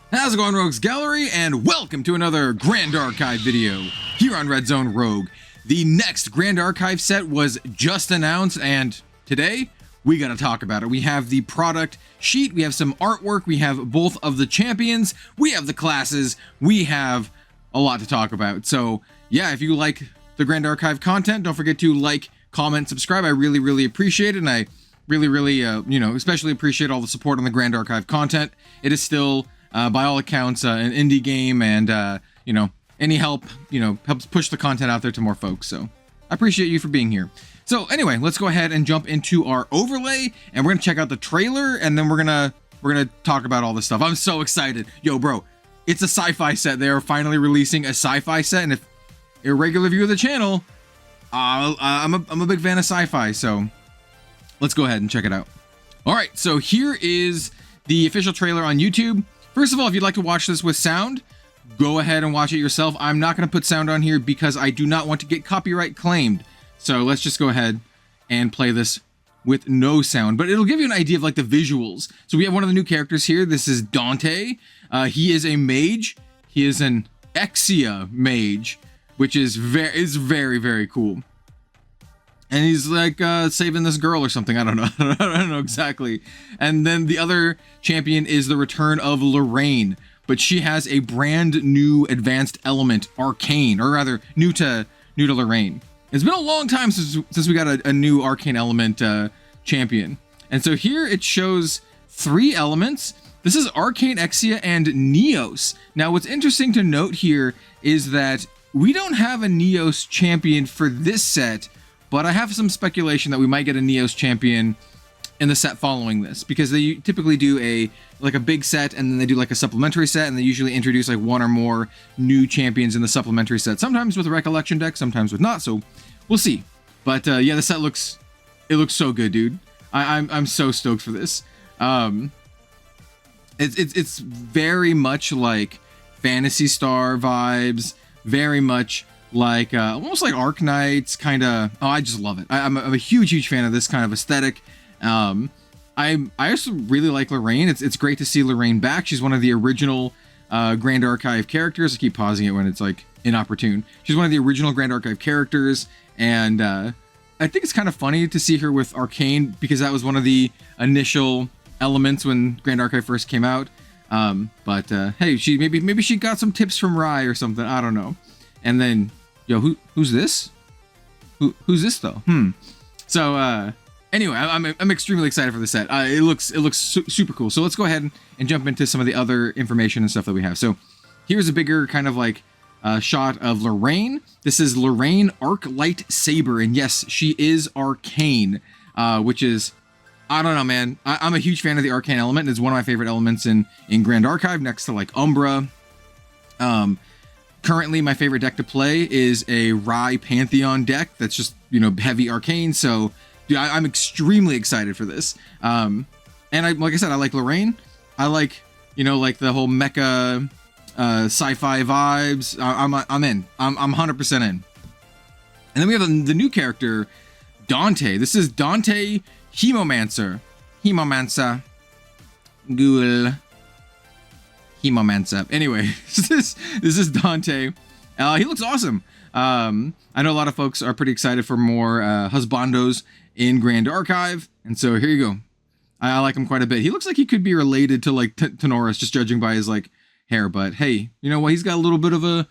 How's it going, Rogues Gallery, and welcome to another Grand Archive video here on Red Zone Rogue. The next Grand Archive set was just announced, and today we gotta talk about it. We have the product sheet, we have some artwork, we have both of the champions, we have the classes, we have a lot to talk about. So yeah, if you like the Grand Archive content, don't forget to like, comment, subscribe. I really appreciate it, and I really especially appreciate all the support on the Grand Archive content. It is still by all accounts an indie game, and any help helps push the content out there to more folks, so I appreciate you for being here. So anyway, let's go ahead and jump into our overlay, and we're gonna check out the trailer, and then we're gonna talk about all this stuff. I'm so excited. Yo bro, it's a sci-fi set. They are finally releasing a sci-fi set, and if you're a regular viewer of the channel, I'm a big fan of sci-fi, so let's go ahead and check it out. All right, so here is the official trailer on YouTube. First of all, if you'd like to watch this with sound, go ahead and watch it yourself. I'm not going to put sound on here because I do not want to get copyright claimed. So let's just go ahead and play this with no sound, but it'll give you an idea of like the visuals. So we have one of the new characters here. This is Dante. He is a mage. He is an Exia mage, which is very cool. And he's like saving this girl or something. I don't know. I don't know exactly. And then the other champion is the return of Lorraine, but she has a brand new advanced element, Arcane, or rather new to Lorraine. It's been a long time since we got a new Arcane element champion. And so here it shows 3 elements. This is Arcane, Exia, and Neos. Now what's interesting to note here is that we don't have a Neos champion for this set, but I have some speculation that we might get a Neos champion in the set following this, because they typically do a big set, and then they do like a supplementary set, and they usually introduce like 1 or more new champions in the supplementary set, sometimes with a recollection deck, sometimes with not, so we'll see. But yeah, the set looks so good, dude. I'm so stoked for this. It's very much like Phantasy Star vibes, very much like almost like Arknights kind of. Oh, I just love it. I'm a huge fan of this kind of aesthetic. I also really like Lorraine. It's great to see Lorraine back. She's one of the original Grand Archive characters. I keep pausing it when it's like inopportune. She's one of the original Grand Archive characters, and I think it's kind of funny to see her with Arcane, because that was one of the initial elements when Grand Archive first came out. But hey, maybe she got some tips from Rye or something. I don't know. And then, yo, who's this? Who's this though? So anyway, I'm extremely excited for the set. It looks super cool. So let's go ahead and jump into some of the other information and stuff that we have. So here's a bigger kind of like shot of Lorraine. This is Lorraine Arclight Saber, and yes, she is Arcane, which is, I don't know, man. I'm a huge fan of the Arcane element. It's one of my favorite elements in Grand Archive, next to like Umbra. Currently, my favorite deck to play is a Rye Pantheon deck that's just, heavy Arcane. So, dude, I'm extremely excited for this. And like I said, I like Lorraine. I like, like the whole mecha sci-fi vibes. I'm in. I'm 100% in. And then we have the new character, Dante. This is Dante Hemomancer. Ghoul. Hemomancer. Anyway, this is Dante. He looks awesome. I know a lot of folks are pretty excited for more husbandos in Grand Archive, and so here you go. I like him quite a bit. He looks like he could be related to like Tenoris, just judging by his like hair. But hey, you know what? He's got a little bit of a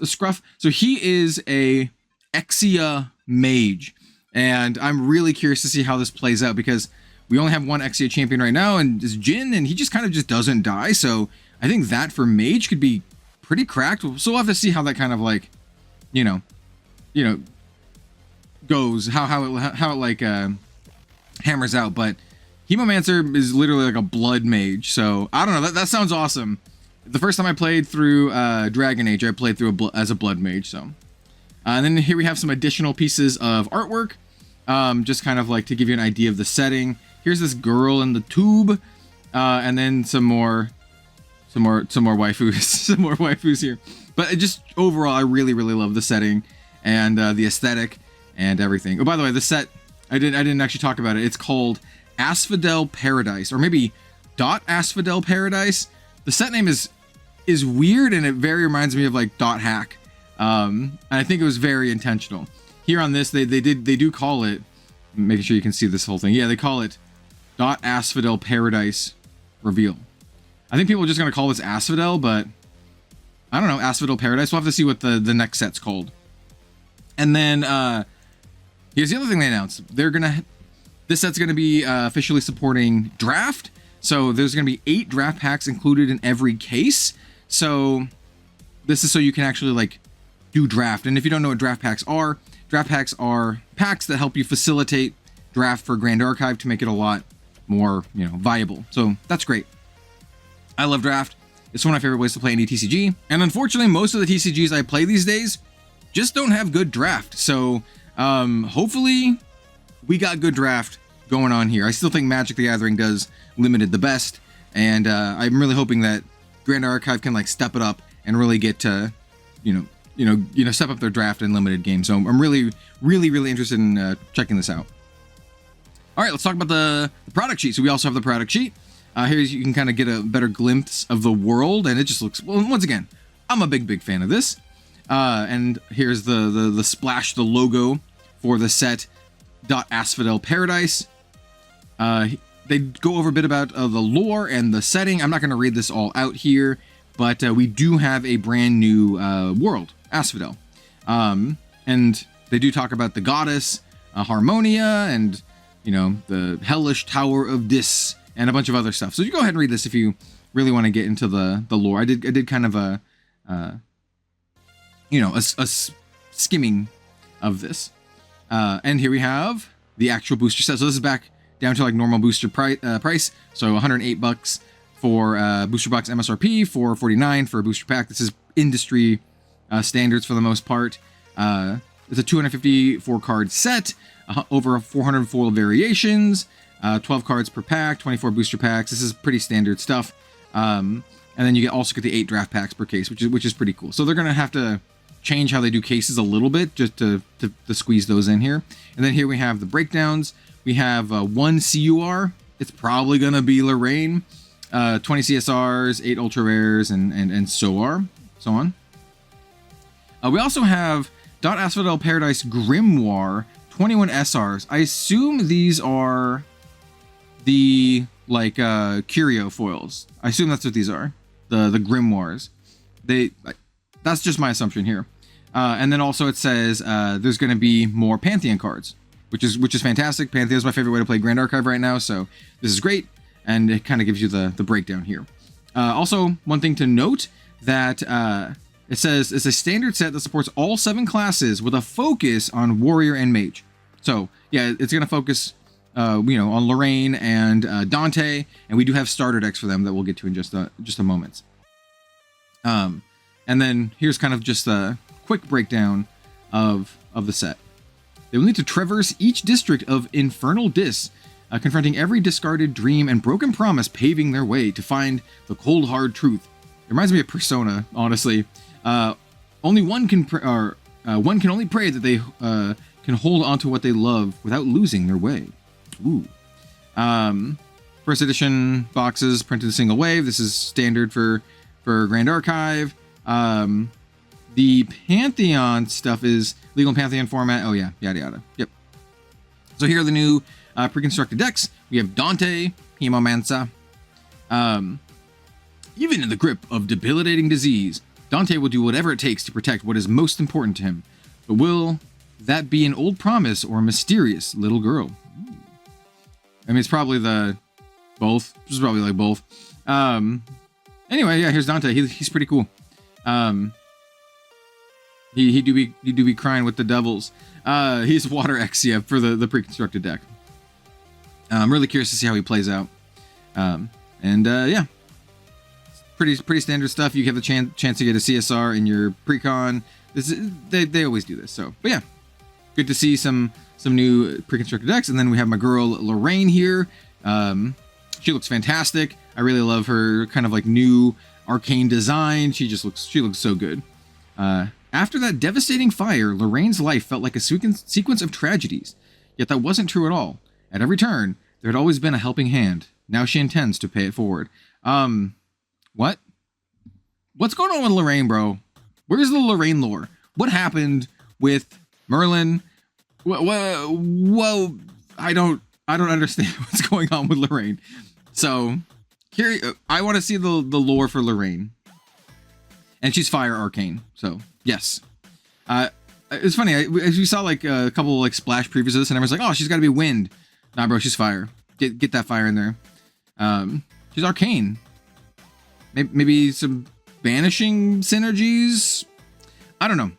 scruff. So he is a Exia mage, and I'm really curious to see how this plays out, because we only have one Exia champion right now, and it's Jin, and he just kind of just doesn't die. So I think that for mage could be pretty cracked. So we'll have to see how that kind of like, goes, how it like hammers out. But Hemomancer is literally like a blood mage. So I don't know. That sounds awesome. The first time I played through Dragon Age, I played through as a blood mage. So and then here we have some additional pieces of artwork, just kind of like to give you an idea of the setting. Here's this girl in the tube, and then some more waifus, some more waifus here. But just overall, I really love the setting and the aesthetic and everything. Oh, by the way, the set, I didn't actually talk about it. It's called Asphodel Paradise, or maybe Asphodel Paradise. The set name is weird, and it very reminds me of like .hack. And I think it was very intentional. Here on this, they do call it, making sure you can see this whole thing. Yeah, they call it Asphodel Paradise Reveal. I think people are just going to call this Asphodel, but I don't know, Asphodel Paradise. We'll have to see what the next set's called. And then here's the other thing they announced. This set's going to be officially supporting draft. So there's going to be 8 draft packs included in every case. So this is so you can actually like do draft. And if you don't know what draft packs are packs that help you facilitate draft for Grand Archive to make it a lot more, viable. So that's great. I love draft. It's one of my favorite ways to play any TCG. And unfortunately, most of the TCGs I play these days just don't have good draft. So hopefully we got good draft going on here. I still think Magic the Gathering does limited the best. And I'm really hoping that Grand Archive can like step it up and really get to, step up their draft in limited games. So I'm really, really, really interested in checking this out. All right, let's talk about the product sheet. So we also have the product sheet. Here you can kind of get a better glimpse of the world, and it just looks, well, once again, I'm a big fan of this. And here's the splash, the logo for the set Asphodel Paradise. They go over a bit about the lore and the setting. I'm not going to read this all out here, but we do have a brand new world, Asphodel. And they do talk about the goddess, Harmonia, and, the hellish Tower of Dis, and a bunch of other stuff. So you go ahead and read this if you really want to get into the lore. I did kind of a skimming of this. And here we have the actual booster set. So this is back down to like normal booster price. So $108 for booster box MSRP, $449 for a booster pack. This is industry standards for the most part. It's a 254 card set, over 400 foil variations, 12 cards per pack, 24 booster packs. This is pretty standard stuff. And then you also get the 8 draft packs per case, which is pretty cool. So they're gonna have to change how they do cases a little bit just to squeeze those in here. And then here we have the breakdowns. We have 1 CUR. It's probably gonna be Lorraine. 20 CSRs, 8 ultra rares, and so on. We also have Asphodel Paradise Grimoire, 21 SRs. I assume these are the curio foils. I assume that's what these are. The Grimoires. That's just my assumption here. And then also it says there's going to be more Pantheon cards, which is fantastic. Pantheon is my favorite way to play Grand Archive right now, so this is great, and it kind of gives you the breakdown here. Also, one thing to note that it says it's a standard set that supports all 7 classes with a focus on Warrior and Mage. So yeah, it's going to focus on Lorraine and Dante, and we do have starter decks for them that we'll get to in just a moment. And then here's kind of just a quick breakdown of the set. They will need to traverse each district of Infernal Dis, confronting every discarded dream and broken promise, paving their way to find the cold hard truth. It reminds me of Persona, honestly. Only one can only pray that they can hold onto what they love without losing their way. Ooh. First edition boxes printed a single wave. This is standard for Grand Archive. The Pantheon stuff is legal Pantheon format. Oh yeah, yada yada. Yep. So here are the new pre-constructed decks. We have Dante, Hemomancer. Even in the grip of debilitating disease, Dante will do whatever it takes to protect what is most important to him. But will that be an old promise or a mysterious little girl? I mean, it's probably both. This is probably like both. Anyway, yeah, here's Dante. He's pretty cool. He do be crying with the devils. He's Water X, yeah, for the pre-constructed deck. I'm really curious to see how he plays out. Yeah, pretty standard stuff. You have the chance to get a CSR in your pre-con. They always do this. So, but yeah, good to see some new pre-constructed decks. And then we have my girl Lorraine here. She looks fantastic. I really love her kind of like new arcane design. She looks so good. After that devastating fire, Lorraine's life felt like a sequence of tragedies. Yet that wasn't true at all. At every turn, there had always been a helping hand. Now she intends to pay it forward. What? what's going on with Lorraine, bro? Where's the Lorraine lore? What happened with Merlin? Whoa, I don't understand what's going on with Lorraine. So here, I want to see the lore for Lorraine. And she's fire arcane, so yes. It's funny, as you saw like a couple like splash previews of this, and everyone's like, oh, she's got to be wind. Nah, bro, she's fire. Get that fire in there. She's arcane. Maybe some banishing synergies. I don't know.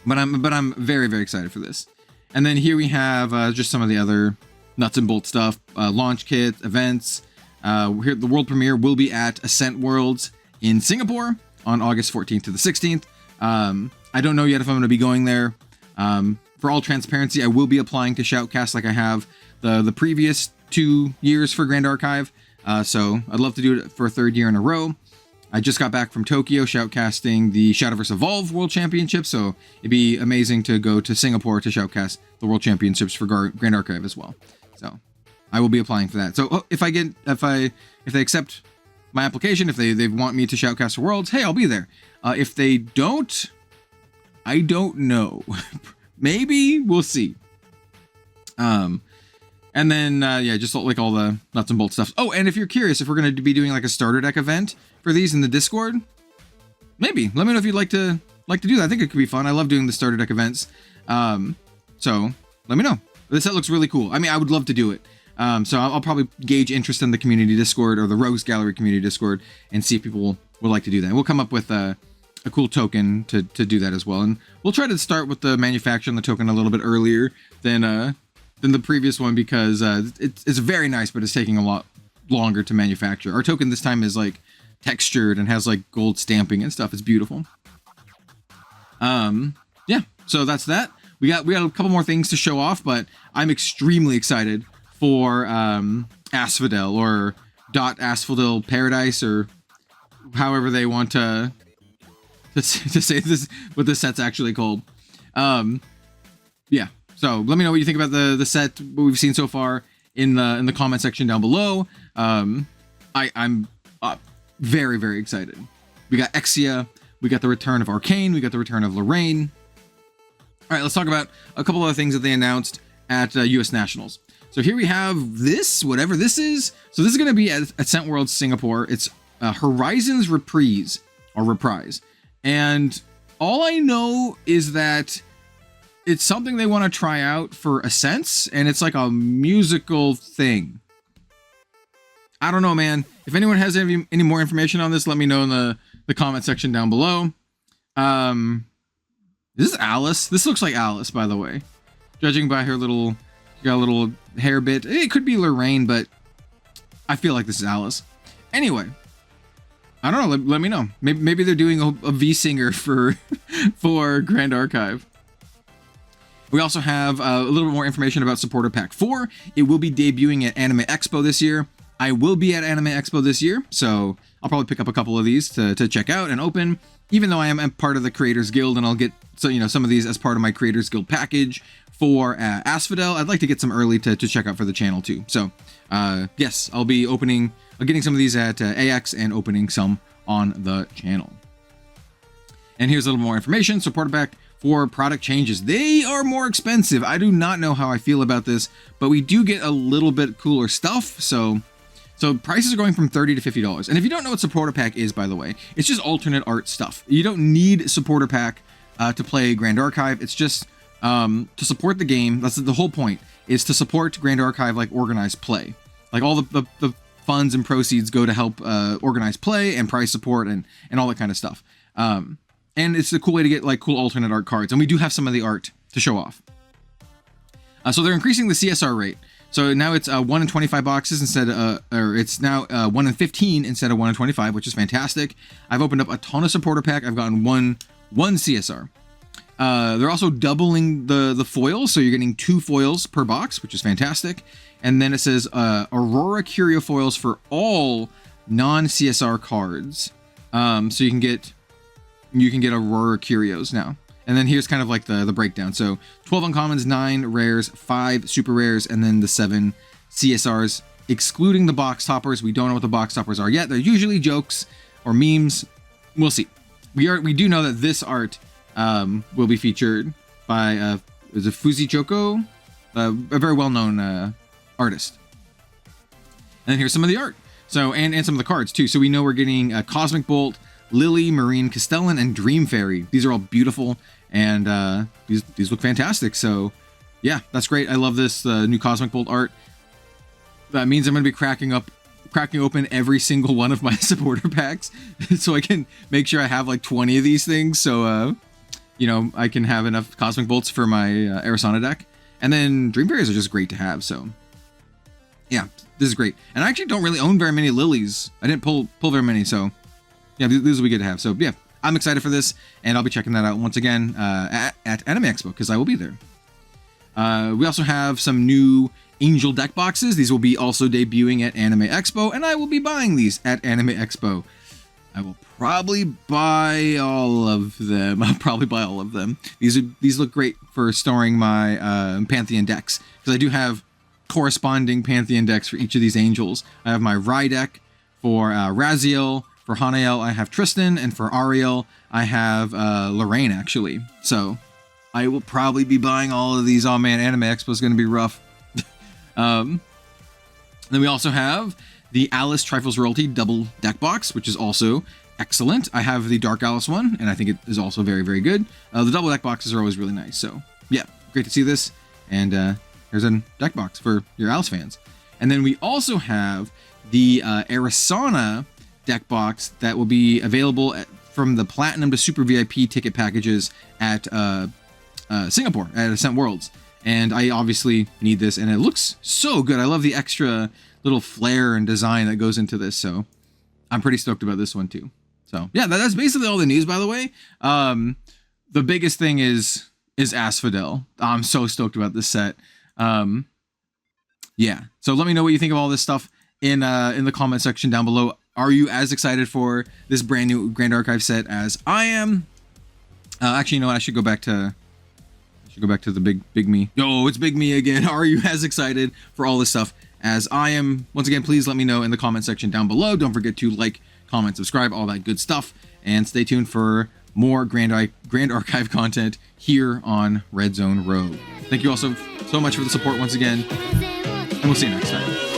But I'm very, very excited for this. And then here we have just some of the other nuts and bolts stuff. Launch kit, events. Here the world premiere will be at Ascent Worlds in Singapore on August 14th to the 16th. I don't know yet if I'm going to be going there. For all transparency, I will be applying to Shoutcast like I have the previous 2 years for Grand Archive. So I'd love to do it for a 3rd year in a row. I just got back from Tokyo shoutcasting the Shadowverse Evolve World Championship, so it'd be amazing to go to Singapore to shoutcast the World Championships for Grand Archive as well. So I will be applying for that. So if they accept my application, if they want me to shoutcast the Worlds, hey, I'll be there. If they don't, I don't know. Maybe, we'll see. And then, yeah, just like all the nuts and bolts stuff. Oh, and if you're curious, if we're going to be doing like a starter deck event for these in the Discord, maybe let me know if you'd like to do that. I think it could be fun. I love doing the starter deck events. So let me know. This set looks really cool. I mean, I would love to do it. So I'll probably gauge interest in the community Discord or the Rogues Gallery community Discord and see if people would like to do that. We'll come up with a cool token to do that as well. And we'll try to start with the manufacturing the token a little bit earlier than the previous one, because it's very nice, but it's taking a lot longer to manufacture. Our token this time is like textured and has like gold stamping and stuff. It's beautiful. Yeah, so that's that. We got a couple more things to show off, but I'm extremely excited for Asphodel or Asphodel Paradise, or however they want to say this, what this set's actually called. Yeah. So let me know what you think about the set, what we've seen so far in the comment section down below. I'm very, very excited. We got Exia, we got the return of Arcane, we got the return of Lorraine. All right, let's talk about a couple other things that they announced at US Nationals. So here we have this, whatever this is. So this is going to be at Ascent World Singapore. It's Horizons Reprise. And all I know is that it's something they want to try out for Ascents, and it's like a musical thing. I don't know, man. If anyone has any more information on this, let me know in the comment section down below. This is Alice. This looks like Alice, by the way. Judging by her little hair bit. It could be Lorraine, but I feel like this is Alice. Anyway, I don't know. Let me know. Maybe they're doing a V-Singer for Grand Archive. We also have a little bit more information about Supporter Pack 4. It will be debuting at Anime Expo this year. I will be at Anime Expo this year, so I'll probably pick up a couple of these to check out and open, even though I am part of the Creators Guild, and I'll get some of these as part of my Creators Guild package for Asphodel. I'd like to get some early to check out for the channel too. So yes, I'll be getting some of these at AX and opening some on the channel. And here's a little more information. Supporter Pack for product changes. They are more expensive. I do not know how I feel about this, but we do get a little bit cooler stuff. So prices are going from $30 to $50. And if you don't know what Supporter Pack is, by the way, it's just alternate art stuff. You don't need Supporter Pack to play Grand Archive. It's just to support the game. That's the whole point, is to support Grand Archive like organized play. Like all the funds and proceeds go to help organize play and prize support and all that kind of stuff. And it's a cool way to get like cool alternate art cards. And we do have some of the art to show off. So they're increasing the CSR rate. So now it's 1 in 25 boxes instead of, or it's now 1 in 15 instead of 1 in 25, which is fantastic. I've opened up a ton of Supporter Pack. I've gotten one CSR. They're also doubling the foils. So you're getting 2 foils per box, which is fantastic. And then it says Aurora Curio foils for all non-CSR cards. So you can get Aurora Curios now. And then here's kind of like the breakdown. So 12 uncommons, 9 rares, 5 super rares, and then the 7 CSRs, excluding the box toppers. We don't know what the box toppers are yet. They're usually jokes or memes. we'll see. We do know that this art will be featured by is it Fuzi Choco, a very well-known artist. And then here's some of the art. So and some of the cards too. So we know we're getting Cosmic Bolt, Lily, Marine Castellan, and Dream Fairy. These are all beautiful, and these look fantastic. So yeah, that's great. I love this new Cosmic Bolt art. That means I'm going to be cracking open every single one of my supporter packs, so I can make sure I have like 20 of these things. So you know, I can have enough Cosmic Bolts for my Arisana deck. And then Dream Fairies are just great to have. So yeah, this is great. And I actually don't really own very many Lilies. I didn't pull very many, so yeah, these will be good to have. So yeah, I'm excited for this, and I'll be checking that out once again at Anime Expo, because I will be there. We also have some new Angel deck boxes. These will be also debuting at Anime Expo, and I will be buying these at Anime Expo. I will probably buy all of them. I'll probably buy all of them. These look great for storing my Pantheon decks, because I do have corresponding Pantheon decks for each of these angels. I have my Rai deck for Raziel, for Hanael I have Tristan, and for Ariel I have Lorraine, actually. So I will probably be buying all of these. Oh man, Anime Expo is going to be rough. Then we also have the Alice Trifles Royalty double deck box, which is also excellent. I have the Dark Alice one, and I think it is also very, very good. The double deck boxes are always really nice. So yeah, great to see this. And here's a deck box for your Alice fans. And then we also have the Arisana deck box that will be available from the Platinum to Super VIP ticket packages at Singapore at Ascent Worlds. And I obviously need this, and it looks so good. I love the extra little flair and design that goes into this, so I'm pretty stoked about this one too. So yeah, that's basically all the news, by the way. The biggest thing is Asphodel. I'm so stoked about this set. Yeah, so let me know what you think of all this stuff in the comment section down below. Are you as excited for this brand new Grand Archive set as I am? Actually, you know what? I should go back to the big me. Oh, it's big me again. Are you as excited for all this stuff as I am? Once again, please let me know in the comment section down below. Don't forget to like, comment, subscribe, all that good stuff, and stay tuned for more Grand Archive content here on Red Zone Rogue. Thank you all so much for the support once again, and we'll see you next time.